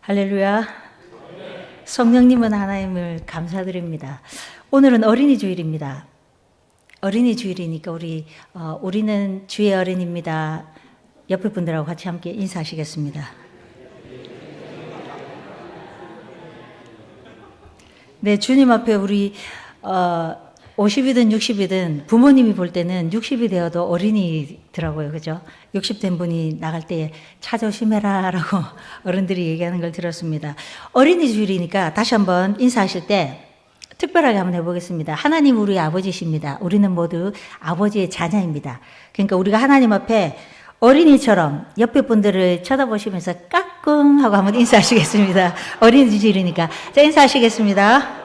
할렐루야. 성령님은 하나님을 감사드립니다. 오늘은 어린이 주일입니다. 어린이 주일이니까 우리는 주의 어린입니다. 옆에 분들하고 같이 함께 인사하시겠습니다. 네, 주님 앞에 우리 50이든 60이든 부모님이 볼 때는 60이 되어도 어린이더라고요. 그죠? 60 된 분이 나갈 때 차 조심해라 라고 어른들이 얘기하는 걸 들었습니다. 어린이 주일이니까 다시 한번 인사하실 때 특별하게 한번 해보겠습니다. 하나님 우리 아버지십니다. 우리는 모두 아버지의 자녀입니다. 그러니까 우리가 하나님 앞에 어린이처럼 옆에 분들을 쳐다보시면서 까꿍 하고 한번 인사하시겠습니다. 어린이 주일이니까. 자, 인사하시겠습니다.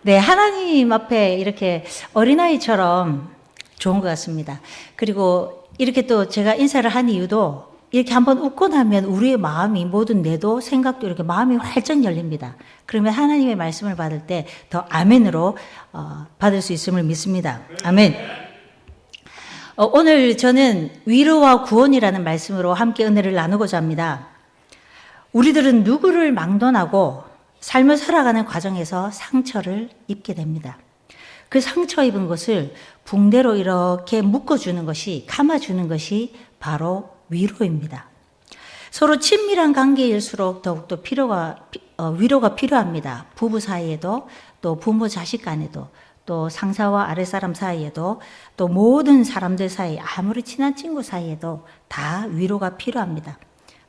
네, 하나님 앞에 이렇게 어린아이처럼 좋은 것 같습니다. 그리고 이렇게 또 제가 인사를 한 이유도 이렇게 한번 웃고 나면 우리의 마음이 모든 뇌도 생각도 이렇게 마음이 활짝 열립니다. 그러면 하나님의 말씀을 받을 때 더 아멘으로 받을 수 있음을 믿습니다. 아멘. 오늘 저는 위로와 구원이라는 말씀으로 함께 은혜를 나누고자 합니다. 우리들은 누구를 막론하고 삶을 살아가는 과정에서 상처를 입게 됩니다. 그 상처 입은 것을 붕대로 이렇게 묶어주는 것이, 감아주는 것이 바로 위로입니다. 서로 친밀한 관계일수록 더욱더 위로가 필요합니다. 부부 사이에도, 또 부모 자식 간에도, 또 상사와 아랫사람 사이에도, 또 모든 사람들 사이, 아무리 친한 친구 사이에도 다 위로가 필요합니다.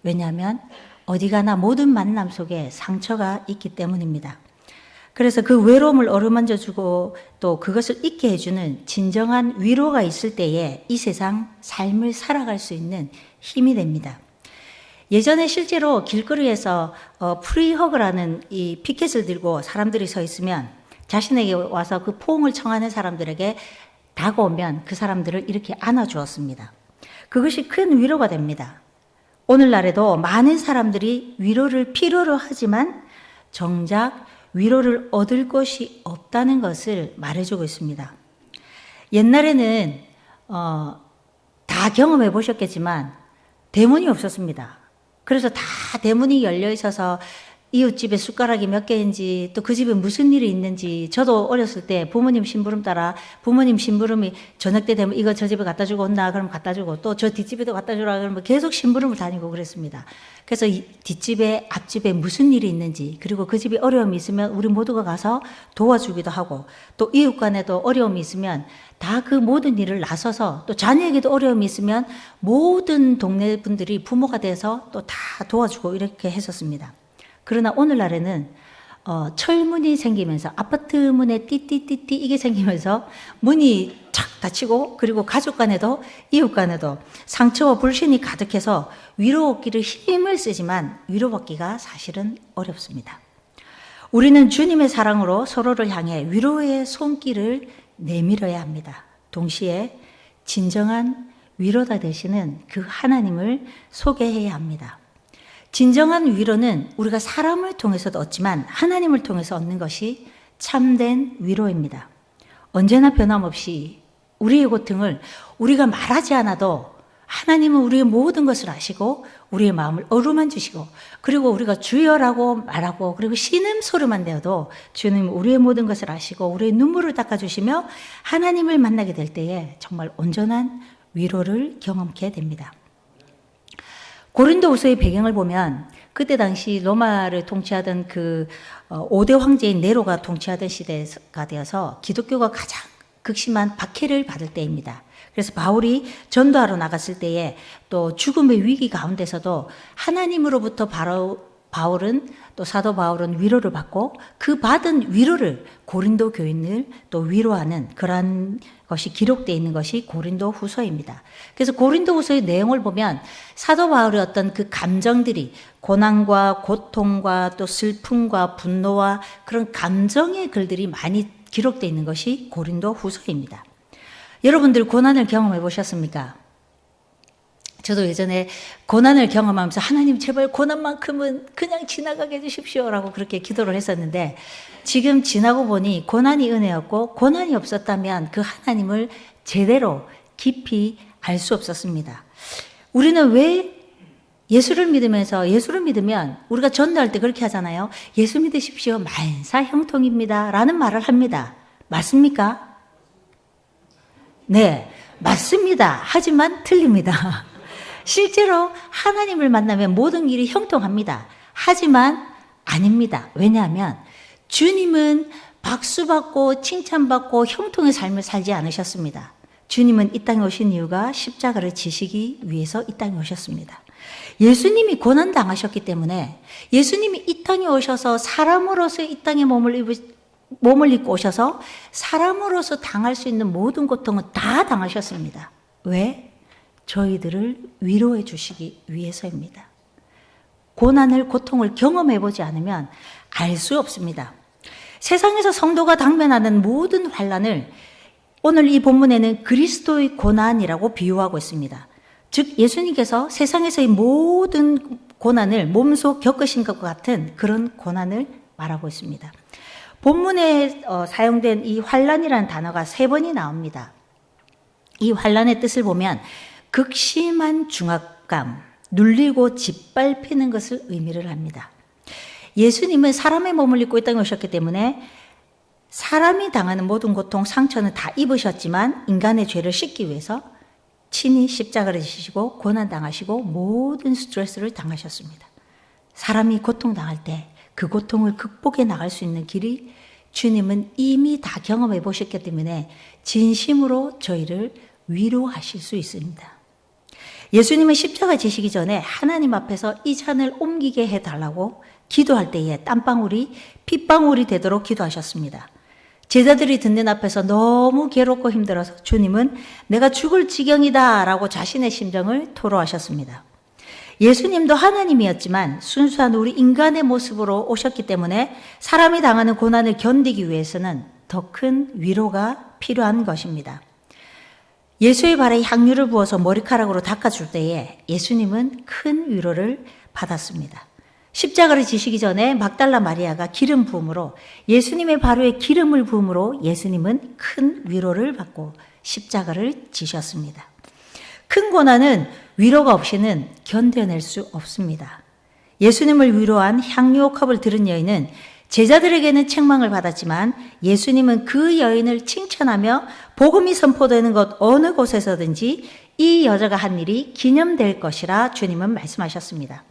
왜냐하면 어디 가나 모든 만남 속에 상처가 있기 때문입니다. 그래서 그 외로움을 어루만져주고 또 그것을 잊게 해주는 진정한 위로가 있을 때에 이 세상 삶을 살아갈 수 있는 힘이 됩니다. 예전에 실제로 길거리에서 프리허그라는 이 피켓을 들고 사람들이 서 있으면 자신에게 와서 그 포옹을 청하는 사람들에게 다가오면 그 사람들을 이렇게 안아주었습니다. 그것이 큰 위로가 됩니다. 오늘날에도 많은 사람들이 위로를 필요로 하지만 정작 위로를 얻을 것이 없다는 것을 말해주고 있습니다. 옛날에는 다 경험해 보셨겠지만 대문이 없었습니다. 그래서 다 대문이 열려 있어서 이웃집에 숟가락이 몇 개인지 또 그 집에 무슨 일이 있는지, 저도 어렸을 때 부모님 심부름 따라 부모님 심부름이 저녁 때 되면 이거 저 집에 갖다 주고 온나 그러면 갖다 주고, 또 저 뒷집에도 갖다 주라 그러면 계속 심부름을 다니고 그랬습니다. 그래서 뒷집에 앞집에 무슨 일이 있는지, 그리고 그 집에 어려움이 있으면 우리 모두가 가서 도와주기도 하고, 또 이웃 간에도 어려움이 있으면 다 그 모든 일을 나서서, 또 자녀에게도 어려움이 있으면 모든 동네 분들이 부모가 돼서 또 다 도와주고 이렇게 했었습니다. 그러나 오늘날에는 철문이 생기면서, 아파트 문에 띠띠띠띠 이게 생기면서 문이 착 닫히고, 그리고 가족 간에도 이웃 간에도 상처와 불신이 가득해서 위로 얻기를 힘을 쓰지만 위로받기가 사실은 어렵습니다. 우리는 주님의 사랑으로 서로를 향해 위로의 손길을 내밀어야 합니다. 동시에 진정한 위로다 되시는 그 하나님을 소개해야 합니다. 진정한 위로는 우리가 사람을 통해서도 얻지만 하나님을 통해서 얻는 것이 참된 위로입니다. 언제나 변함없이 우리의 고통을 우리가 말하지 않아도 하나님은 우리의 모든 것을 아시고 우리의 마음을 어루만지시고, 그리고 우리가 주여라고 말하고 그리고 신음소리만 내어도 주님은 우리의 모든 것을 아시고 우리의 눈물을 닦아주시며 하나님을 만나게 될 때에 정말 온전한 위로를 경험하게 됩니다. 고린도후서의 배경을 보면 그때 당시 로마를 통치하던 그 5대 황제인 네로가 통치하던 시대가 되어서 기독교가 가장 극심한 박해를 받을 때입니다. 그래서 바울이 전도하러 나갔을 때에 또 죽음의 위기 가운데서도 하나님으로부터 또 사도 바울은 위로를 받고 그 받은 위로를 고린도 교인을 또 위로하는 그러한 것이 기록되어 있는 것이 고린도 후서입니다. 그래서 고린도 후서의 내용을 보면 사도 바울의 어떤 그 감정들이, 고난과 고통과 또 슬픔과 분노와 그런 감정의 글들이 많이 기록되어 있는 것이 고린도 후서입니다. 여러분들 고난을 경험해 보셨습니까? 저도 예전에 고난을 경험하면서 하나님 제발 고난만큼은 그냥 지나가게 해주십시오라고 그렇게 기도를 했었는데, 지금 지나고 보니 고난이 은혜였고 고난이 없었다면 그 하나님을 제대로 깊이 알 수 없었습니다. 우리는 왜 예수를 믿으면 우리가 전도할 때 그렇게 하잖아요. 예수 믿으십시오. 만사 형통입니다. 라는 말을 합니다. 맞습니까? 네, 맞습니다. 하지만 틀립니다. 실제로 하나님을 만나면 모든 일이 형통합니다. 하지만 아닙니다. 왜냐하면 주님은 박수받고 칭찬받고 형통의 삶을 살지 않으셨습니다. 주님은 이 땅에 오신 이유가 십자가를 지시기 위해서 이 땅에 오셨습니다. 예수님이 고난당하셨기 때문에 예수님이 이 땅에 오셔서 사람으로서 이 땅에 몸을 입고 오셔서 사람으로서 당할 수 있는 모든 고통은 다 당하셨습니다. 왜? 저희들을 위로해 주시기 위해서입니다. 고통을 경험해 보지 않으면 알 수 없습니다. 세상에서 성도가 당면하는 모든 환난을 오늘 이 본문에는 그리스도의 고난이라고 비유하고 있습니다. 즉 예수님께서 세상에서의 모든 고난을 몸소 겪으신 것과 같은 그런 고난을 말하고 있습니다. 본문에 사용된 이 환난이라는 단어가 3번이 나옵니다. 이 환난의 뜻을 보면 극심한 중압감, 눌리고 짓밟히는 것을 의미를 합니다. 예수님은 사람의 몸을 입고 이 땅에 오셨기 때문에 사람이 당하는 모든 고통, 상처는 다 입으셨지만 인간의 죄를 씻기 위해서 친히 십자가를 지시고 고난당하시고 모든 스트레스를 당하셨습니다. 사람이 고통당할 때 그 고통을 극복해 나갈 수 있는 길이 주님은 이미 다 경험해 보셨기 때문에 진심으로 저희를 위로하실 수 있습니다. 예수님은 십자가 지시기 전에 하나님 앞에서 이 잔을 옮기게 해달라고 기도할 때에 땀방울이 핏방울이 되도록 기도하셨습니다. 제자들이 듣는 앞에서 너무 괴롭고 힘들어서 주님은 내가 죽을 지경이다 라고 자신의 심정을 토로하셨습니다. 예수님도 하나님이었지만 순수한 우리 인간의 모습으로 오셨기 때문에 사람이 당하는 고난을 견디기 위해서는 더 큰 위로가 필요한 것입니다. 예수의 발에 향유를 부어서 머리카락으로 닦아줄 때에 예수님은 큰 위로를 받았습니다. 십자가를 지시기 전에 막달라 마리아가 기름 부음으로 예수님의 발에 기름을 부음으로 예수님은 큰 위로를 받고 십자가를 지셨습니다. 큰 고난은 위로가 없이는 견뎌낼 수 없습니다. 예수님을 위로한 향유 컵을 들은 여인은 제자들에게는 책망을 받았지만 예수님은 그 여인을 칭찬하며 복음이 선포되는 것 어느 곳에서든지 이 여자가 한 일이 기념될 것이라 주님은 말씀하셨습니다.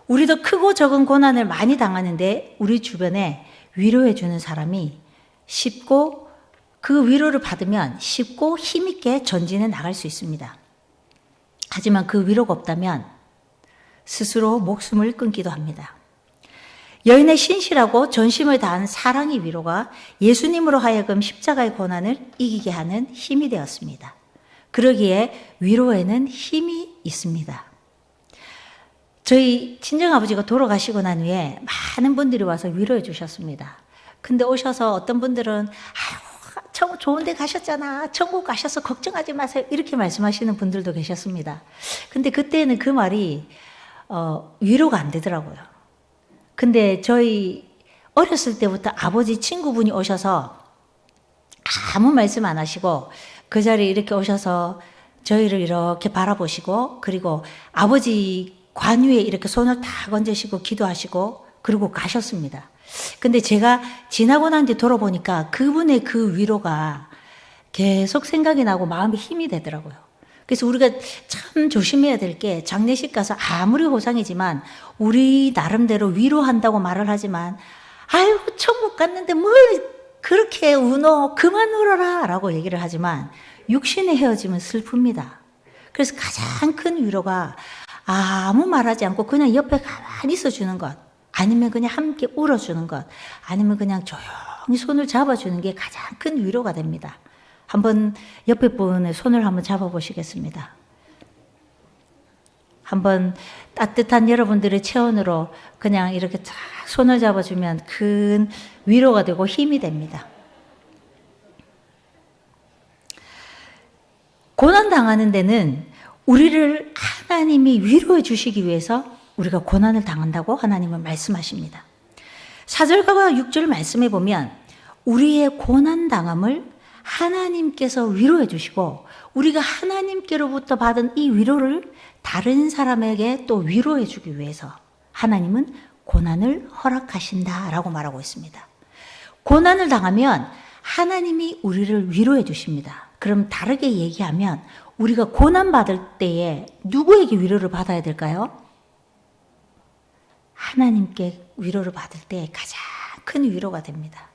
우리도 크고 적은 고난을 많이 당하는데 우리 주변에 위로해 주는 사람이 쉽고 그 위로를 받으면 쉽고 힘있게 전진해 나갈 수 있습니다. 하지만 그 위로가 없다면 스스로 목숨을 끊기도 합니다. 여인의 신실하고 전심을 다한 사랑의 위로가 예수님으로 하여금 십자가의 고난을 이기게 하는 힘이 되었습니다. 그러기에 위로에는 힘이 있습니다. 저희 친정아버지가 돌아가시고 난 후에 많은 분들이 와서 위로해 주셨습니다. 근데 오셔서 어떤 분들은 아유, 좋은 데 가셨잖아. 천국 가셔서 걱정하지 마세요. 이렇게 말씀하시는 분들도 계셨습니다. 근데 그때는 그 말이 위로가 안 되더라고요. 근데 저희 어렸을 때부터 아버지 친구분이 오셔서 아무 말씀 안 하시고 그 자리에 이렇게 오셔서 저희를 이렇게 바라보시고 그리고 아버지 관 위에 이렇게 손을 다 얹으시고 기도하시고 그리고 가셨습니다. 근데 제가 지나고 난 뒤 돌아보니까 그분의 그 위로가 계속 생각이 나고 마음에 힘이 되더라고요. 그래서 우리가 참 조심해야 될 게 장례식 가서 아무리 호상이지만 우리 나름대로 위로한다고 말을 하지만 아유 천국 갔는데 뭘 그렇게 우노 그만 울어라 라고 얘기를 하지만 육신의 헤어짐은 슬픕니다. 그래서 가장 큰 위로가 아무 말하지 않고 그냥 옆에 가만히 있어주는 것 아니면 그냥 함께 울어주는 것 아니면 그냥 조용히 손을 잡아주는 게 가장 큰 위로가 됩니다. 한번 옆에 분의 손을 한번 잡아보시겠습니다. 한번 따뜻한 여러분들의 체온으로 그냥 이렇게 쫙 손을 잡아주면 큰 위로가 되고 힘이 됩니다. 고난당하는 데는 우리를 하나님이 위로해 주시기 위해서 우리가 고난을 당한다고 하나님은 말씀하십니다. 4절과 6절 말씀해 보면 우리의 고난당함을 하나님께서 위로해 주시고 우리가 하나님께로부터 받은 이 위로를 다른 사람에게 또 위로해 주기 위해서 하나님은 고난을 허락하신다라고 말하고 있습니다. 고난을 당하면 하나님이 우리를 위로해 주십니다. 그럼 다르게 얘기하면 우리가 고난받을 때에 누구에게 위로를 받아야 될까요? 하나님께 위로를 받을 때 가장 큰 위로가 됩니다.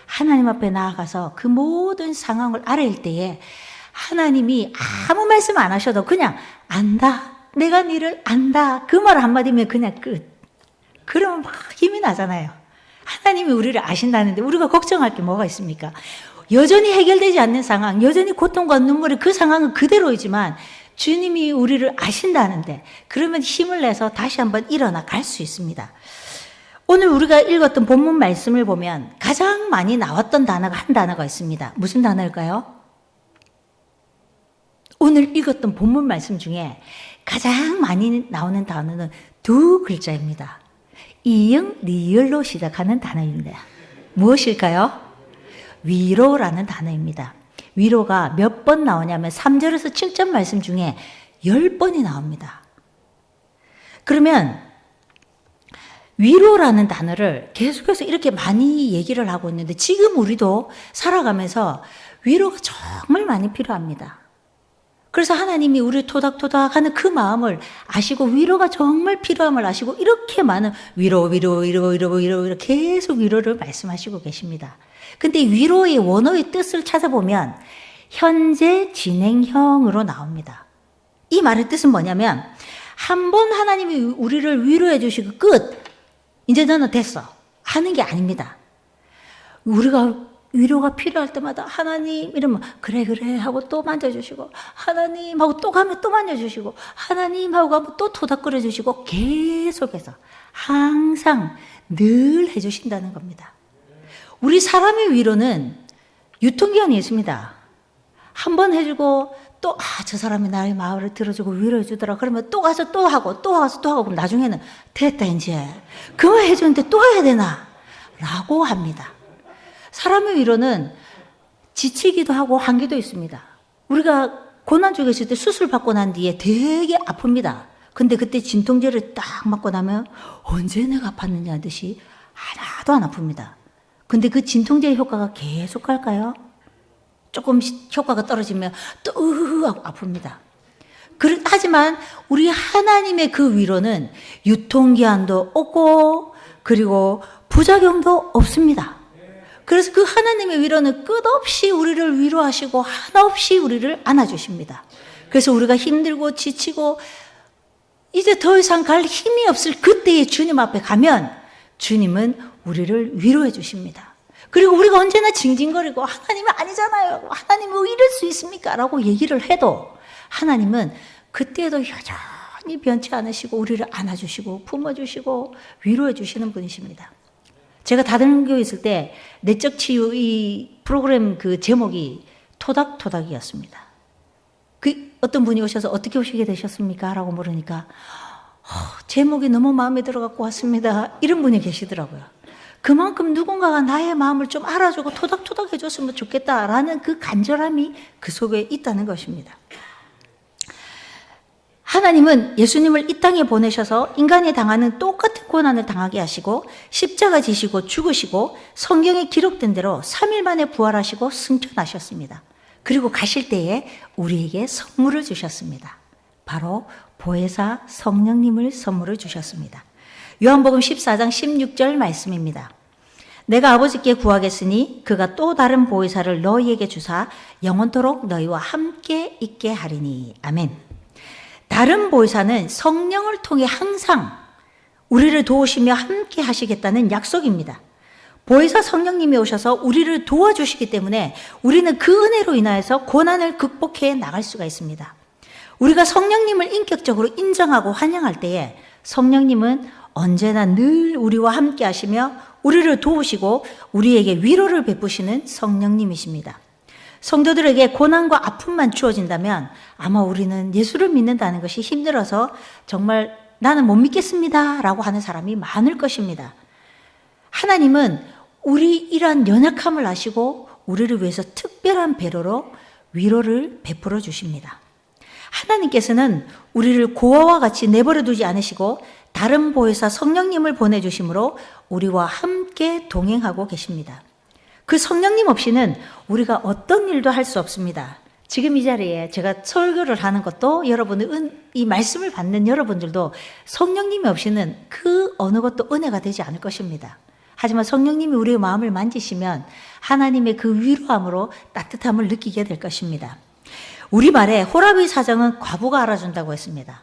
하나님 앞에 나아가서 그 모든 상황을 아뢰일 때에 하나님이 아무 말씀 안 하셔도 그냥 안다. 내가 너를 안다. 그 말 한마디면 그냥 끝. 그러면 막 힘이 나잖아요. 하나님이 우리를 아신다는데 우리가 걱정할 게 뭐가 있습니까? 여전히 해결되지 않는 상황, 여전히 고통과 눈물이 그 상황은 그대로이지만 주님이 우리를 아신다는데 그러면 힘을 내서 다시 한번 일어나 갈 수 있습니다. 오늘 우리가 읽었던 본문 말씀을 보면 가장 많이 나왔던 단어가 한 단어가 있습니다. 무슨 단어일까요? 오늘 읽었던 본문 말씀 중에 가장 많이 나오는 단어는 두 글자입니다. 이응, 리을로 시작하는 단어입니다. 무엇일까요? 위로라는 단어입니다. 위로가 몇 번 나오냐면 3절에서 7절 말씀 중에 10번이 나옵니다. 그러면 위로라는 단어를 계속해서 이렇게 많이 얘기를 하고 있는데 지금 우리도 살아가면서 위로가 정말 많이 필요합니다. 그래서 하나님이 우리 토닥토닥 하는 그 마음을 아시고 위로가 정말 필요함을 아시고 이렇게 많은 위로 계속 위로를 말씀하시고 계십니다. 근데 위로의 원어의 뜻을 찾아보면 현재 진행형으로 나옵니다. 이 말의 뜻은 뭐냐면 한 번 하나님이 우리를 위로해 주시고 끝! 이제 너는 됐어. 하는 게 아닙니다. 우리가 위로가 필요할 때마다 하나님 이러면 그래 하고 또 만져주시고 하나님 하고 또 가면 또 만져주시고 하나님 하고 가면 또 토닥거려 주시고 계속해서 항상 늘 해주신다는 겁니다. 우리 사람의 위로는 유통기한이 있습니다. 한 번 해주고 또 저 사람이 나의 마음을 들어주고 위로해 주더라. 그러면 또 가서 또 하고 또 가서 또 하고 그럼 나중에는 됐다 이제 그만 해주는데 또 해야 되나? 라고 합니다. 사람의 위로는 지치기도 하고 한계도 있습니다. 우리가 고난 중에 있을 때 수술 받고 난 뒤에 되게 아픕니다. 근데 그때 진통제를 딱 맞고 나면 언제 내가 아팠느냐 하듯이 하나도 안 아픕니다. 근데 그 진통제의 효과가 계속 갈까요? 조금 효과가 떨어지면 또 하고 아픕니다. 하지만 우리 하나님의 그 위로는 유통기한도 없고 그리고 부작용도 없습니다. 그래서 그 하나님의 위로는 끝없이 우리를 위로하시고 한없이 우리를 안아주십니다. 그래서 우리가 힘들고 지치고 이제 더 이상 갈 힘이 없을 그때의 주님 앞에 가면 주님은 우리를 위로해 주십니다. 그리고 우리가 언제나 징징거리고 하나님은 아니잖아요. 하나님은 왜 이럴 수 있습니까? 라고 얘기를 해도 하나님은 그때도 여전히 변치 않으시고 우리를 안아주시고 품어주시고 위로해 주시는 분이십니다. 제가 다른교회 있을 때 내적 치유 이 프로그램 그 제목이 토닥토닥이었습니다. 그 어떤 분이 오셔서 어떻게 오시게 되셨습니까? 라고 물으니까 제목이 너무 마음에 들어갖고 왔습니다. 이런 분이 계시더라고요. 그만큼 누군가가 나의 마음을 좀 알아주고 토닥토닥 해줬으면 좋겠다라는 그 간절함이 그 속에 있다는 것입니다. 하나님은 예수님을 이 땅에 보내셔서 인간이 당하는 똑같은 고난을 당하게 하시고 십자가 지시고 죽으시고 성경에 기록된 대로 3일 만에 부활하시고 승천하셨습니다. 그리고 가실 때에 우리에게 선물을 주셨습니다. 바로 보혜사 성령님을 선물을 주셨습니다. 요한복음 14장 16절 말씀입니다. 내가 아버지께 구하겠으니 그가 또 다른 보혜사를 너희에게 주사 영원토록 너희와 함께 있게 하리니. 아멘. 다른 보혜사는 성령을 통해 항상 우리를 도우시며 함께 하시겠다는 약속입니다. 보혜사 성령님이 오셔서 우리를 도와주시기 때문에 우리는 그 은혜로 인하여서 고난을 극복해 나갈 수가 있습니다. 우리가 성령님을 인격적으로 인정하고 환영할 때에 성령님은 언제나 늘 우리와 함께 하시며 우리를 도우시고 우리에게 위로를 베푸시는 성령님이십니다. 성도들에게 고난과 아픔만 주어진다면 아마 우리는 예수를 믿는다는 것이 힘들어서 정말 나는 못 믿겠습니다 라고 하는 사람이 많을 것입니다. 하나님은 우리 이러한 연약함을 아시고 우리를 위해서 특별한 배려로 위로를 베풀어 주십니다. 하나님께서는 우리를 고아와 같이 내버려 두지 않으시고 다른 보혜사 성령님을 보내주심으로 우리와 함께 동행하고 계십니다. 그 성령님 없이는 우리가 어떤 일도 할 수 없습니다. 지금 이 자리에 제가 설교를 하는 것도 여러분의 이 말씀을 받는 여러분들도 성령님이 없이는 그 어느 것도 은혜가 되지 않을 것입니다. 하지만 성령님이 우리의 마음을 만지시면 하나님의 그 위로함으로 따뜻함을 느끼게 될 것입니다. 우리말에 호라비 사정은 과부가 알아준다고 했습니다.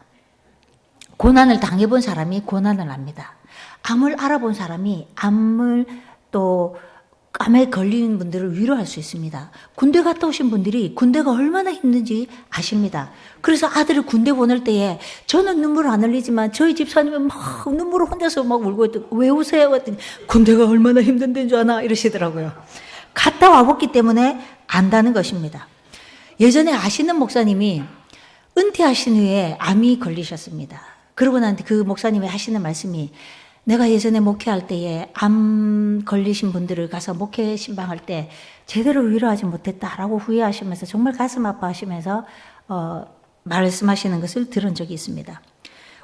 고난을 당해본 사람이 고난을 압니다. 암을 알아본 사람이 암을 또 암에 걸린 분들을 위로할 수 있습니다. 군대 갔다 오신 분들이 군대가 얼마나 힘든지 아십니다. 그래서 아들을 군대 보낼 때에 저는 눈물을 안 흘리지만 저희 집사님은 막 눈물을 혼자서 막 울고 있더니 왜 우세요? 했더니 군대가 얼마나 힘든 데인 줄 아나? 이러시더라고요. 갔다 와봤기 때문에 안다는 것입니다. 예전에 아시는 목사님이 은퇴하신 후에 암이 걸리셨습니다. 그러고 난 그 목사님이 하시는 말씀이 내가 예전에 목회할 때에 암 걸리신 분들을 가서 목회 신방할 때 제대로 위로하지 못했다라고 후회하시면서 정말 가슴 아파하시면서 말씀하시는 것을 들은 적이 있습니다.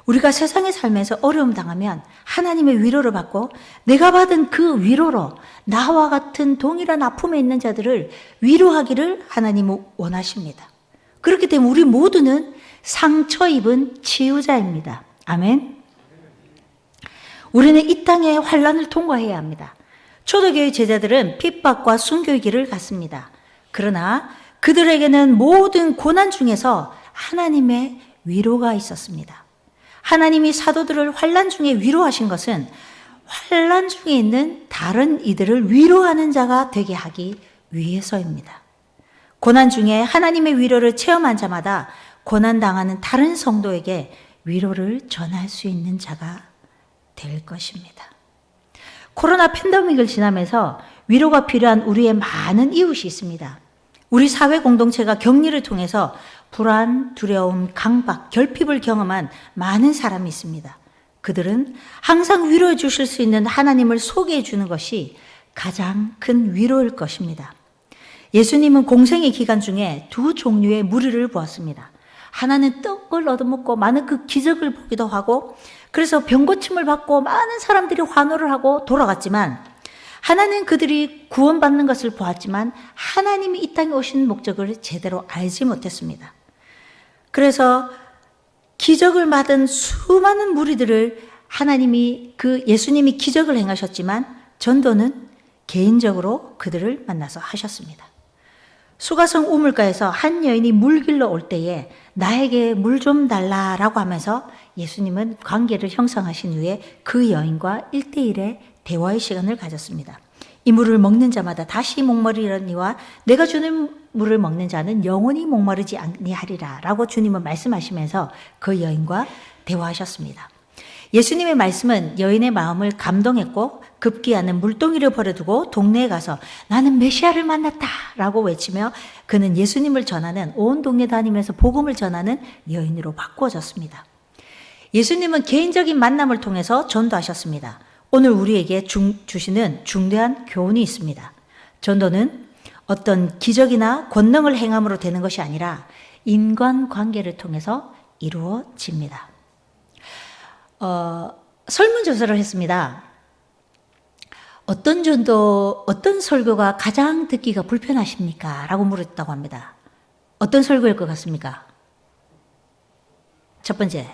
우리가 세상에 살면서 어려움 당하면 하나님의 위로를 받고 내가 받은 그 위로로 나와 같은 동일한 아픔에 있는 자들을 위로하기를 하나님은 원하십니다. 그렇기 때문에 우리 모두는 상처 입은 치유자입니다. 아멘. 우리는 이 땅의 환난을 통과해야 합니다. 초대교회 제자들은 핍박과 순교의 길을 갔습니다. 그러나 그들에게는 모든 고난 중에서 하나님의 위로가 있었습니다. 하나님이 사도들을 환난 중에 위로하신 것은 환난 중에 있는 다른 이들을 위로하는 자가 되게 하기 위해서입니다. 고난 중에 하나님의 위로를 체험한 자마다 고난당하는 다른 성도에게 위로를 전할 수 있는 자가 될 것입니다. 코로나 팬데믹을 지나면서 위로가 필요한 우리의 많은 이웃이 있습니다. 우리 사회 공동체가 격리를 통해서 불안, 두려움, 강박, 결핍을 경험한 많은 사람이 있습니다. 그들은 항상 위로해 주실 수 있는 하나님을 소개해 주는 것이 가장 큰 위로일 것입니다. 예수님은 공생의 기간 중에 두 종류의 무리를 보았습니다. 하나는 떡을 얻어먹고 많은 그 기적을 보기도 하고 그래서 병고침을 받고 많은 사람들이 환호를 하고 돌아갔지만 하나는 그들이 구원받는 것을 보았지만 하나님이 이 땅에 오신 목적을 제대로 알지 못했습니다. 그래서 기적을 받은 수많은 무리들을 하나님이 예수님이 기적을 행하셨지만 전도는 개인적으로 그들을 만나서 하셨습니다. 수가성 우물가에서 한 여인이 물 길러 올 때에 나에게 물 좀 달라라고 하면서 예수님은 관계를 형성하신 후에 그 여인과 1대1의 대화의 시간을 가졌습니다. 이 물을 먹는 자마다 다시 목마르려니와 내가 주는 물을 먹는 자는 영원히 목마르지 아니하리라 라고 주님은 말씀하시면서 그 여인과 대화하셨습니다. 예수님의 말씀은 여인의 마음을 감동했고 급기야는 물동이를 버려두고 동네에 가서 나는 메시아를 만났다 라고 외치며 그는 예수님을 전하는 온 동네 다니면서 복음을 전하는 여인으로 바꾸어졌습니다. 예수님은 개인적인 만남을 통해서 전도하셨습니다. 오늘 우리에게 주시는 중대한 교훈이 있습니다. 전도는 어떤 기적이나 권능을 행함으로 되는 것이 아니라 인간관계를 통해서 이루어집니다. 설문조사를 했습니다. 어떤 설교가 가장 듣기가 불편하십니까? 라고 물었다고 합니다. 어떤 설교일 것 같습니까? 첫 번째,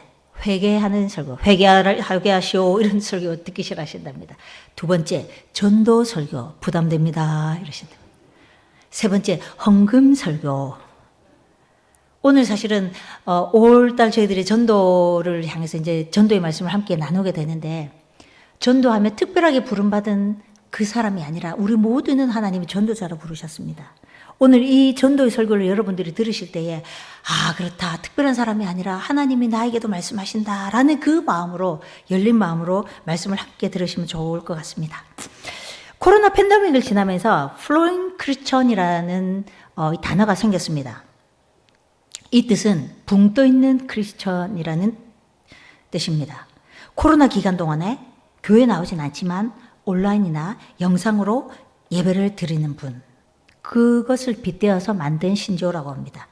회개하는 설교, 회개하시오 이런 설교 듣기 싫어하신답니다. 두 번째, 전도 설교 부담됩니다 이러신답니다. 세 번째, 헌금 설교. 오늘 사실은 5월달 저희들이 전도를 향해서 이제 전도의 말씀을 함께 나누게 되는데 전도하면 특별하게 부름받은 그 사람이 아니라 우리 모두는 하나님이 전도자로 부르셨습니다. 오늘 이 전도의 설교를 여러분들이 들으실 때에 그렇다. 특별한 사람이 아니라 하나님이 나에게도 말씀하신다라는 그 마음으로 열린 마음으로 말씀을 함께 들으시면 좋을 것 같습니다. 코로나 팬데믹을 지나면서 flowing Christian이라는 단어가 생겼습니다. 이 뜻은 붕 떠 있는 크리스천이라는 뜻입니다. 코로나 기간 동안에 교회 나오진 않지만 온라인이나 영상으로 예배를 드리는 분, 그것을 빗대어서 만든 신조라고 합니다.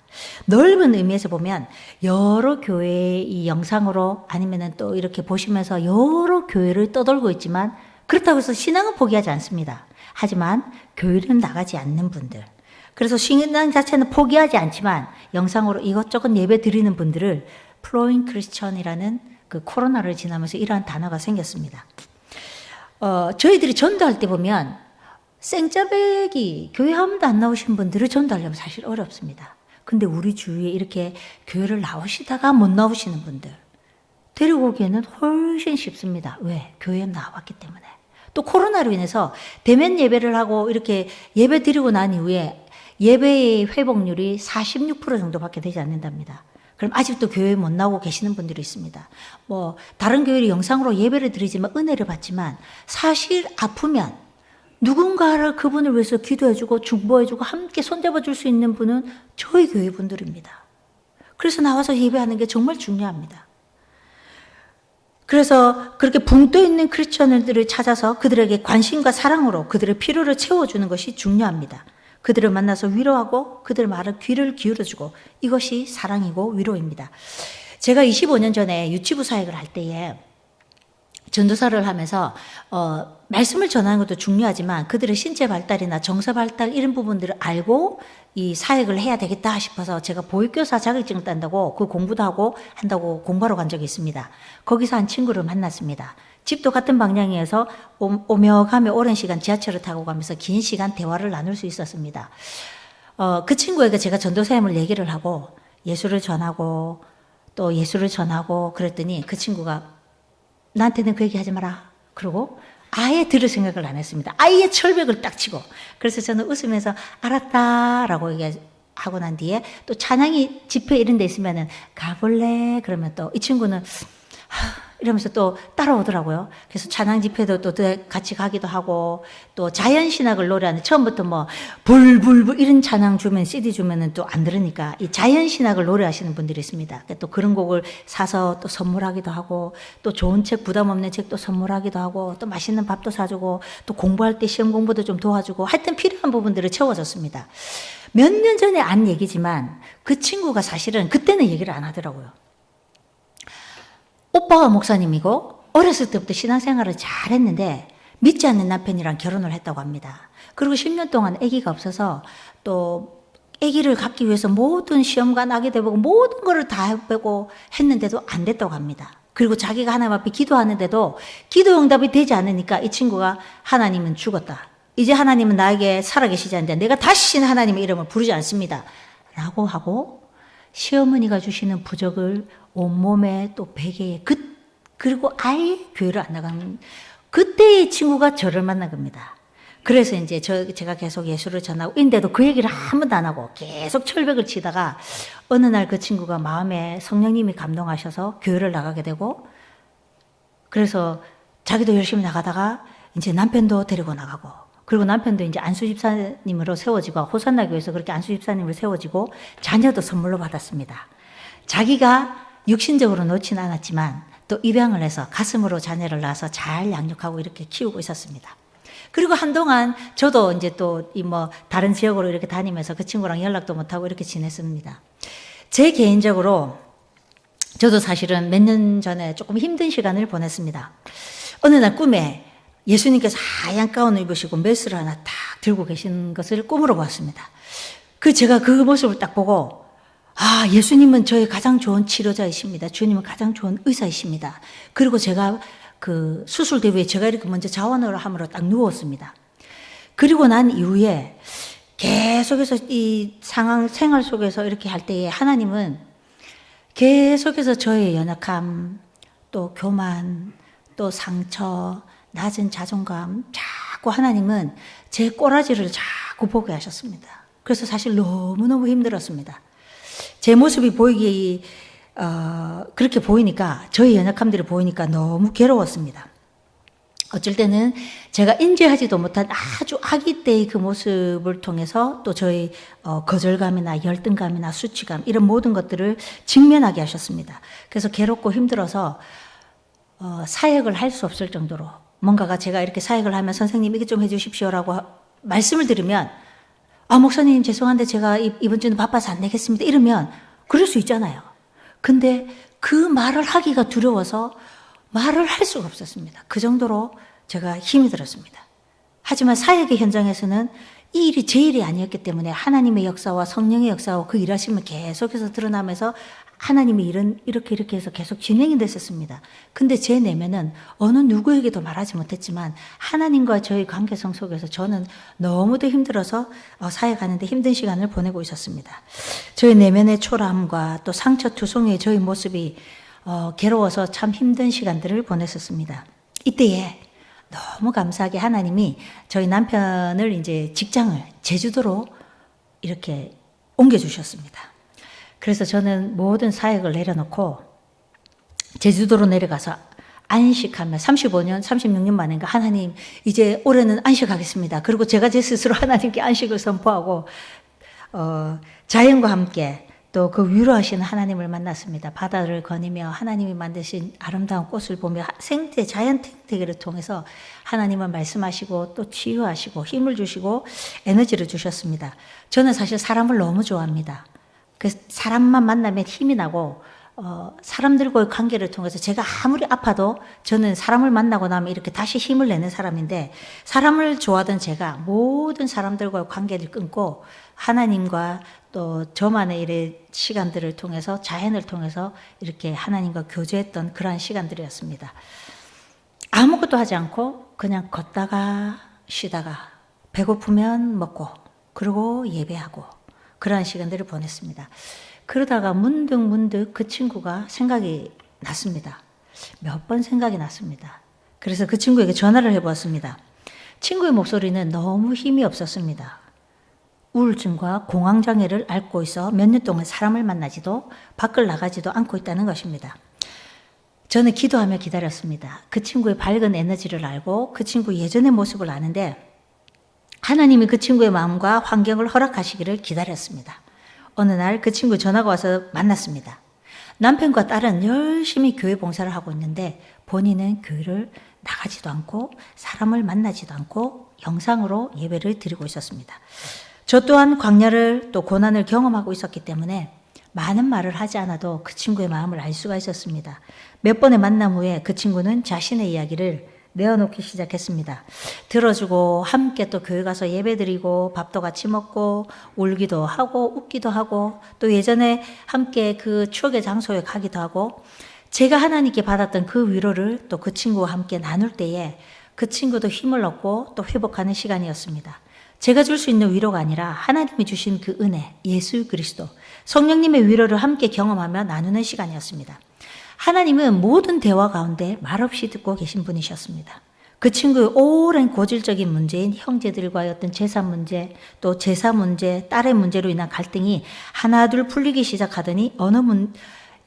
넓은 의미에서 보면 여러 교회의 이 영상으로 아니면은 또 이렇게 보시면서 여러 교회를 떠돌고 있지만 그렇다고 해서 신앙은 포기하지 않습니다. 하지만 교회는 나가지 않는 분들. 그래서 신앙 자체는 포기하지 않지만 영상으로 이것저것 예배 드리는 분들을 플로잉 크리스천이라는 그 코로나를 지나면서 이러한 단어가 생겼습니다. 저희들이 전도할 때 보면 생짜배기 교회 한 번도 안 나오신 분들을 전도하려면 사실 어렵습니다. 근데 우리 주위에 이렇게 교회를 나오시다가 못 나오시는 분들 데리고 오기에는 훨씬 쉽습니다. 왜? 교회에 나왔기 때문에. 또 코로나로 인해서 대면 예배를 하고 이렇게 예배 드리고 난 이후에 예배의 회복률이 46% 정도밖에 되지 않는답니다. 그럼 아직도 교회에 못 나오고 계시는 분들이 있습니다. 다른 교회를 영상으로 예배를 드리지만 은혜를 받지만 사실 아프면 누군가를 그분을 위해서 기도해주고 중보해주고 함께 손잡아줄 수 있는 분은 저희 교회 분들입니다. 그래서 나와서 예배하는 게 정말 중요합니다. 그래서 그렇게 붕 떠 있는 크리스천들을 찾아서 그들에게 관심과 사랑으로 그들의 필요를 채워주는 것이 중요합니다. 그들을 만나서 위로하고 그들 말을 귀를 기울여주고 이것이 사랑이고 위로입니다. 제가 25년 전에 유치부 사역을 할 때에 전도사를 하면서 말씀을 전하는 것도 중요하지만 그들의 신체 발달이나 정서 발달 이런 부분들을 알고 이 사역을 해야 되겠다 싶어서 제가 보육교사 자격증을 딴다고 그 공부도 하고 한다고 공부하러 간 적이 있습니다. 거기서 한 친구를 만났습니다. 집도 같은 방향이어서 오며 가며 오랜 시간 지하철을 타고 가면서 긴 시간 대화를 나눌 수 있었습니다. 그 친구에게 제가 전도사님을 얘기를 하고 예수를 전하고 또 예수를 전하고 그랬더니 그 친구가 나한테는 그 얘기 하지 마라. 그러고 아예 들을 생각을 안 했습니다. 아예 철벽을 딱 치고. 그래서 저는 웃으면서 알았다라고 얘기하고 난 뒤에 또 찬양이 집회 이런 데 있으면은 가볼래? 그러면 또 이 친구는 이러면서 또 따라오더라고요. 그래서 찬양 집회도 또 같이 가기도 하고 또 자연신학을 노래하는데 처음부터 불불불 이런 찬양 주면 CD 주면은 또 안 들으니까 이 자연신학을 노래하시는 분들이 있습니다. 또 그런 곡을 사서 또 선물하기도 하고 또 좋은 책 부담 없는 책도 선물하기도 하고 또 맛있는 밥도 사주고 또 공부할 때 시험 공부도 좀 도와주고 하여튼 필요한 부분들을 채워줬습니다. 몇 년 전에 안 얘기지만 그 친구가 사실은 그때는 얘기를 안 하더라고요. 오빠가 목사님이고 어렸을 때부터 신앙생활을 잘했는데 믿지 않는 남편이랑 결혼을 했다고 합니다. 그리고 10년 동안 아기가 없어서 또 아기를 갖기 위해서 모든 시험관 아기도 해보고 모든 거를 다 해보고 했는데도 안 됐다고 합니다. 그리고 자기가 하나님 앞에 기도하는데도 기도 응답이 되지 않으니까 이 친구가 하나님은 죽었다. 이제 하나님은 나에게 살아계시지 않는데 내가 다시는 하나님의 이름을 부르지 않습니다. 라고 하고 시어머니가 주시는 부적을 온몸에 또 베개에 그리고 아예 교회를 안 나가는 그때 이 친구가 저를 만난 겁니다. 그래서 이제 제가 계속 예수를 전하고 인데도 그 얘기를 한 번도 안 하고 계속 철벽을 치다가 어느 날 그 친구가 마음에 성령님이 감동하셔서 교회를 나가게 되고 그래서 자기도 열심히 나가다가 이제 남편도 데리고 나가고 그리고 남편도 이제 안수 집사님으로 세워지고 호산나 교회에서 그렇게 안수 집사님으로 세워지고 자녀도 선물로 받았습니다. 자기가 육신적으로 놓지는 않았지만 또 입양을 해서 가슴으로 자녀를 낳아서 잘 양육하고 이렇게 키우고 있었습니다. 그리고 한동안 저도 이제 또 다른 지역으로 이렇게 다니면서 그 친구랑 연락도 못하고 이렇게 지냈습니다. 제 개인적으로 저도 사실은 몇 년 전에 조금 힘든 시간을 보냈습니다. 어느 날 꿈에 예수님께서 하얀 가운을 입으시고 메스를 하나 딱 들고 계신 것을 꿈으로 보았습니다. 제가 그 모습을 딱 보고 예수님은 저의 가장 좋은 치료자이십니다. 주님은 가장 좋은 의사이십니다. 그리고 제가 그 수술대 위에 제가 이렇게 먼저 자원을 함으로 딱 누웠습니다. 그리고 난 이후에 계속해서 이 생활 속에서 이렇게 할 때에 하나님은 계속해서 저의 연약함, 또 교만, 또 상처, 낮은 자존감, 자꾸 하나님은 제 꼬라지를 자꾸 보게 하셨습니다. 그래서 사실 너무너무 힘들었습니다. 제 모습이 그렇게 보이니까, 저의 연약함들이 보이니까 너무 괴로웠습니다. 어쩔 때는 제가 인지하지도 못한 아주 아기 때의 그 모습을 통해서 또 저의 거절감이나 열등감이나 수치감, 이런 모든 것들을 직면하게 하셨습니다. 그래서 괴롭고 힘들어서 사역을 할 수 없을 정도로 뭔가가 제가 이렇게 사역을 하면 선생님 이게 좀 해주십시오라고 말씀을 드리면 목사님 죄송한데 제가 이번 주는 바빠서 안 내겠습니다. 이러면 그럴 수 있잖아요. 근데 그 말을 하기가 두려워서 말을 할 수가 없었습니다. 그 정도로 제가 힘이 들었습니다. 하지만 사역의 현장에서는 이 일이 제 일이 아니었기 때문에 하나님의 역사와 성령의 역사와 그 일하심을 계속해서 드러나면서 하나님의 일은 이렇게 해서 계속 진행이 됐었습니다. 근데 제 내면은 어느 누구에게도 말하지 못했지만 하나님과 저의 관계성 속에서 저는 너무도 힘들어서 사역하는데 힘든 시간을 보내고 있었습니다. 저의 내면의 초라함과 또 상처투성이의 저의 모습이 괴로워서 참 힘든 시간들을 보냈었습니다. 이때에 너무 감사하게 하나님이 저희 남편을 이제 직장을 제주도로 이렇게 옮겨주셨습니다. 그래서 저는 모든 사역을 내려놓고 제주도로 내려가서 안식하며 35년, 36년 만인가 하나님 이제 올해는 안식하겠습니다. 그리고 제가 제 스스로 하나님께 안식을 선포하고 자연과 함께 또 그 위로하시는 하나님을 만났습니다. 바다를 거니며 하나님이 만드신 아름다운 꽃을 보며 생태, 자연 생태계를 통해서 하나님은 말씀하시고 또 치유하시고 힘을 주시고 에너지를 주셨습니다. 저는 사실 사람을 너무 좋아합니다. 그래서 사람만 만나면 힘이 나고 사람들과의 관계를 통해서 제가 아무리 아파도 저는 사람을 만나고 나면 이렇게 다시 힘을 내는 사람인데 사람을 좋아하던 제가 모든 사람들과의 관계를 끊고 하나님과 또 저만의 일의 시간들을 통해서 자연을 통해서 이렇게 하나님과 교제했던 그러한 시간들이었습니다. 아무것도 하지 않고 그냥 걷다가 쉬다가 배고프면 먹고 그리고 예배하고 그러한 시간들을 보냈습니다. 그러다가 문득 그 친구가 생각이 났습니다. 몇 번 생각이 났습니다. 그래서 그 친구에게 전화를 해보았습니다. 친구의 목소리는 너무 힘이 없었습니다. 우울증과 공황장애를 앓고 있어 몇 년 동안 사람을 만나지도 밖을 나가지도 않고 있다는 것입니다. 저는 기도하며 기다렸습니다. 그 친구의 밝은 에너지를 알고 그 친구 예전의 모습을 아는데 하나님이 그 친구의 마음과 환경을 허락하시기를 기다렸습니다. 어느 날 그 친구 전화가 와서 만났습니다. 남편과 딸은 열심히 교회 봉사를 하고 있는데 본인은 교회를 나가지도 않고 사람을 만나지도 않고 영상으로 예배를 드리고 있었습니다. 저 또한 광야를 또 고난을 경험하고 있었기 때문에 많은 말을 하지 않아도 그 친구의 마음을 알 수가 있었습니다. 몇 번의 만남 후에 그 친구는 자신의 이야기를 내어놓기 시작했습니다. 들어주고 함께 또 교회 가서 예배드리고 밥도 같이 먹고 울기도 하고 웃기도 하고 또 예전에 함께 그 추억의 장소에 가기도 하고 제가 하나님께 받았던 그 위로를 또 그 친구와 함께 나눌 때에 그 친구도 힘을 얻고 또 회복하는 시간이었습니다. 제가 줄 수 있는 위로가 아니라 하나님이 주신 그 은혜, 예수 그리스도, 성령님의 위로를 함께 경험하며 나누는 시간이었습니다. 하나님은 모든 대화 가운데 말없이 듣고 계신 분이셨습니다. 그 친구의 오랜 고질적인 문제인 형제들과의 어떤 재산 문제, 또 제사 문제, 딸의 문제로 인한 갈등이 하나둘 풀리기 시작하더니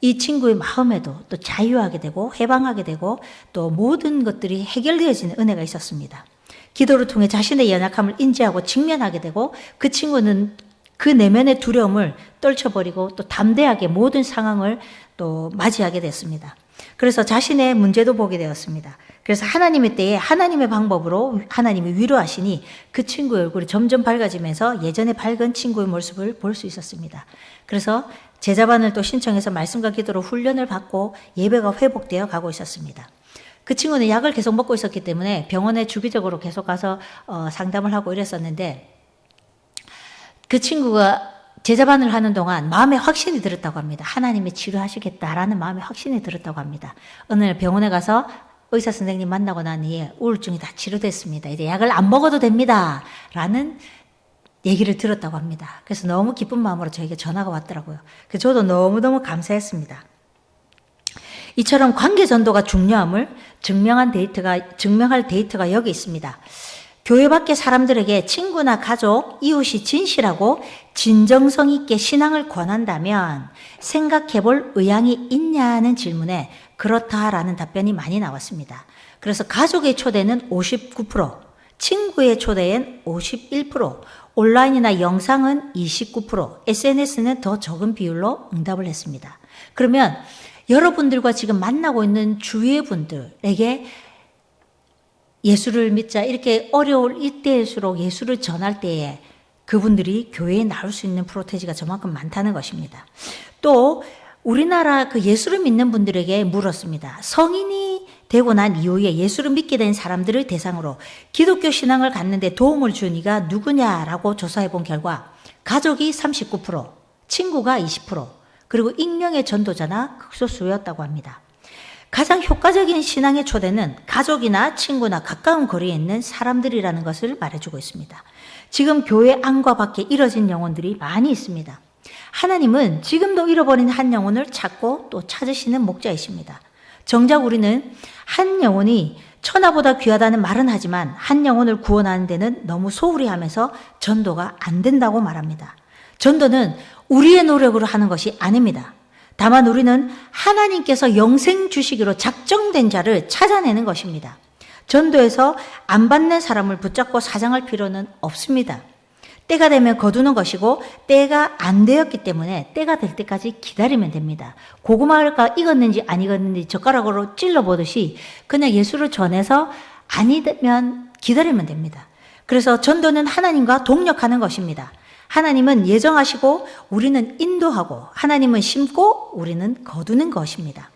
이 친구의 마음에도 또 자유하게 되고 해방하게 되고 또 모든 것들이 해결되어지는 은혜가 있었습니다. 기도를 통해 자신의 연약함을 인지하고 직면하게 되고 그 친구는 그 내면의 두려움을 떨쳐버리고 또 담대하게 모든 상황을 또 맞이하게 됐습니다. 그래서 자신의 문제도 보게 되었습니다. 그래서 하나님의 때에 하나님의 방법으로 하나님이 위로하시니 그 친구의 얼굴이 점점 밝아지면서 예전에 밝은 친구의 모습을 볼 수 있었습니다. 그래서 제자반을 또 신청해서 말씀과 기도로 훈련을 받고 예배가 회복되어 가고 있었습니다. 그 친구는 약을 계속 먹고 있었기 때문에 병원에 주기적으로 계속 가서 상담을 하고 이랬었는데 그 친구가 제자반을 하는 동안 마음에 확신이 들었다고 합니다. 하나님이 치료하시겠다라는 마음에 확신이 들었다고 합니다. 어느 날 병원에 가서 의사 선생님 만나고 난 뒤에 우울증이 다 치료됐습니다. 이제 약을 안 먹어도 됩니다. 라는 얘기를 들었다고 합니다. 그래서 너무 기쁜 마음으로 저에게 전화가 왔더라고요. 그래서 저도 너무너무 감사했습니다. 이처럼 관계 전도가 중요함을 증명할 데이터가 여기 있습니다. 교회 밖의 사람들에게 친구나 가족, 이웃이 진실하고 진정성 있게 신앙을 권한다면 생각해 볼 의향이 있냐는 질문에 그렇다라는 답변이 많이 나왔습니다. 그래서 가족의 초대는 59%, 친구의 초대엔 51%, 온라인이나 영상은 29%, SNS는 더 적은 비율로 응답을 했습니다. 그러면 여러분들과 지금 만나고 있는 주위의 분들에게 예수를 믿자 이렇게 어려울 이때일수록 예수를 전할 때에 그분들이 교회에 나올 수 있는 프로테지가 저만큼 많다는 것입니다. 또 우리나라 그 예수를 믿는 분들에게 물었습니다. 성인이 되고 난 이후에 예수를 믿게 된 사람들을 대상으로 기독교 신앙을 갖는데 도움을 준 이가 누구냐라고 조사해 본 결과 가족이 39%, 친구가 20%, 그리고 익명의 전도자나 극소수였다고 합니다. 가장 효과적인 신앙의 초대는 가족이나 친구나 가까운 거리에 있는 사람들이라는 것을 말해주고 있습니다. 지금 교회 안과 밖에 잃어진 영혼들이 많이 있습니다. 하나님은 지금도 잃어버린 한 영혼을 찾고 또 찾으시는 목자이십니다. 정작 우리는 한 영혼이 천하보다 귀하다는 말은 하지만 한 영혼을 구원하는 데는 너무 소홀히 하면서 전도가 안 된다고 말합니다. 전도는 우리의 노력으로 하는 것이 아닙니다. 다만 우리는 하나님께서 영생 주시기로 작정된 자를 찾아내는 것입니다. 전도에서 안 받는 사람을 붙잡고 사장할 필요는 없습니다. 때가 되면 거두는 것이고 때가 안 되었기 때문에 때가 될 때까지 기다리면 됩니다. 고구마가 익었는지 안 익었는지 젓가락으로 찔러보듯이 그냥 예수를 전해서 아니면 기다리면 됩니다. 그래서 전도는 하나님과 동력하는 것입니다. 하나님은 예정하시고 우리는 인도하고 하나님은 심고 우리는 거두는 것입니다.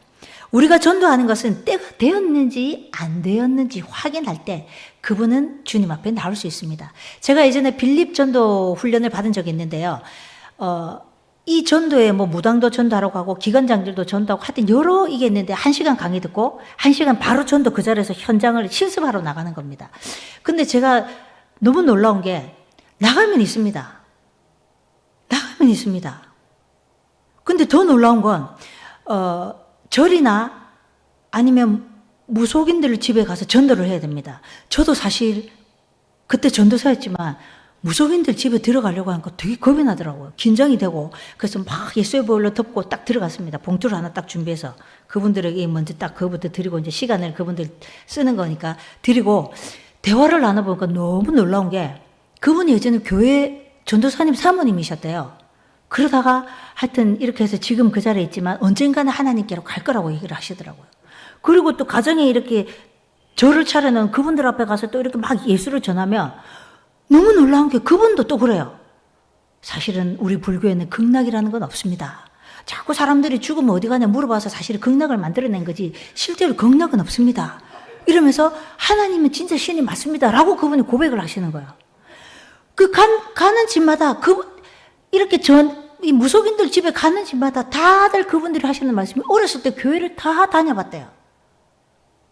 우리가 전도하는 것은 때가 되었는지 안 되었는지 확인할 때 그분은 주님 앞에 나올 수 있습니다. 제가 예전에 빌립 전도 훈련을 받은 적이 있는데요. 이 전도에 뭐 무당도 전도하라고 하고 기관장들도 전도하고 하여튼 여러 이게 있는데 1시간 강의 듣고 1시간 바로 전도 그 자리에서 현장을 실습하러 나가는 겁니다. 근데 제가 너무 놀라운 게 나가면 있습니다. 나가면 있습니다. 근데 더 놀라운 건 절이나 아니면 무속인들 집에 가서 전도를 해야 됩니다. 저도 사실 그때 전도사였지만 무속인들 집에 들어가려고 하니까 되게 겁이 나더라고요. 긴장이 되고 그래서 막 예수의 보혈로 덮고 딱 들어갔습니다. 봉투를 하나 딱 준비해서 그분들에게 먼저 딱 그거부터 드리고 이제 시간을 그분들 쓰는 거니까 드리고 대화를 나눠보니까 너무 놀라운 게 그분이 예전에 교회 전도사님 사모님이셨대요. 그러다가 하여튼 이렇게 해서 지금 그 자리에 있지만 언젠가는 하나님께로 갈 거라고 얘기를 하시더라고요. 그리고 또 가정에 이렇게 절을 차려놓은 그분들 앞에 가서 또 이렇게 막 예수를 전하면 너무 놀라운 게 그분도 또 그래요. 사실은 우리 불교에는 극락이라는 건 없습니다. 자꾸 사람들이 죽으면 어디 가냐 물어봐서 사실 극락을 만들어낸 거지 실제로 극락은 없습니다. 이러면서 하나님은 진짜 신이 맞습니다. 라고 그분이 고백을 하시는 거예요. 가는 집마다 이렇게 이 무속인들 집에 가는 집마다 다들 그분들이 하시는 말씀이 어렸을 때 교회를 다 다녀봤대요.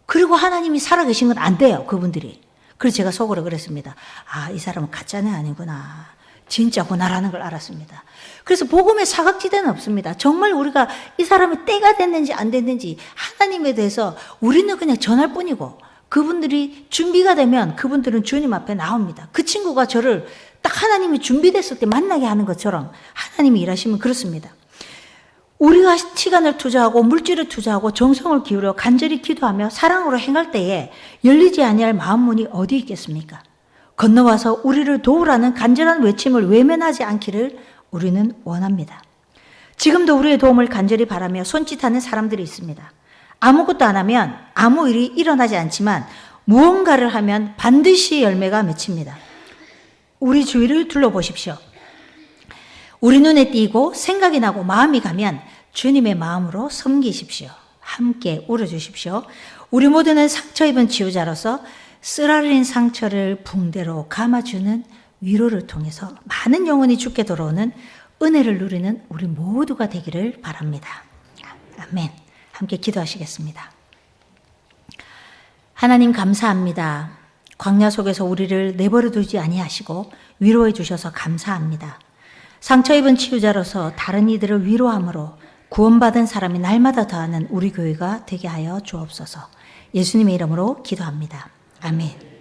그리고 하나님이 살아계신 건 안 돼요, 그분들이. 그래서 제가 속으로 그랬습니다. 아, 이 사람은 가짜는 아니구나. 진짜구나라는 걸 알았습니다. 그래서 복음의 사각지대는 없습니다. 정말 우리가 이 사람이 때가 됐는지 안 됐는지 하나님에 대해서 우리는 그냥 전할 뿐이고 그분들이 준비가 되면 그분들은 주님 앞에 나옵니다. 그 친구가 저를 딱 하나님이 준비됐을 때 만나게 하는 것처럼 하나님이 일하시면 그렇습니다. 우리가 시간을 투자하고 물질을 투자하고 정성을 기울여 간절히 기도하며 사랑으로 행할 때에 열리지 아니할 마음문이 어디 있겠습니까? 건너와서 우리를 도우라는 간절한 외침을 외면하지 않기를 우리는 원합니다. 지금도 우리의 도움을 간절히 바라며 손짓하는 사람들이 있습니다. 아무것도 안 하면 아무 일이 일어나지 않지만 무언가를 하면 반드시 열매가 맺힙니다. 우리 주위를 둘러보십시오. 우리 눈에 띄고 생각이 나고 마음이 가면 주님의 마음으로 섬기십시오. 함께 울어주십시오. 우리 모두는 상처 입은 치유자로서 쓰라린 상처를 붕대로 감아주는 위로를 통해서 많은 영혼이 죽게 돌아오는 은혜를 누리는 우리 모두가 되기를 바랍니다. 아멘. 함께 기도하시겠습니다. 하나님 감사합니다. 광야 속에서 우리를 내버려 두지 아니하시고 위로해 주셔서 감사합니다. 상처 입은 치유자로서 다른 이들을 위로함으로 구원받은 사람이 날마다 더하는 우리 교회가 되게 하여 주옵소서. 예수님의 이름으로 기도합니다. 아멘.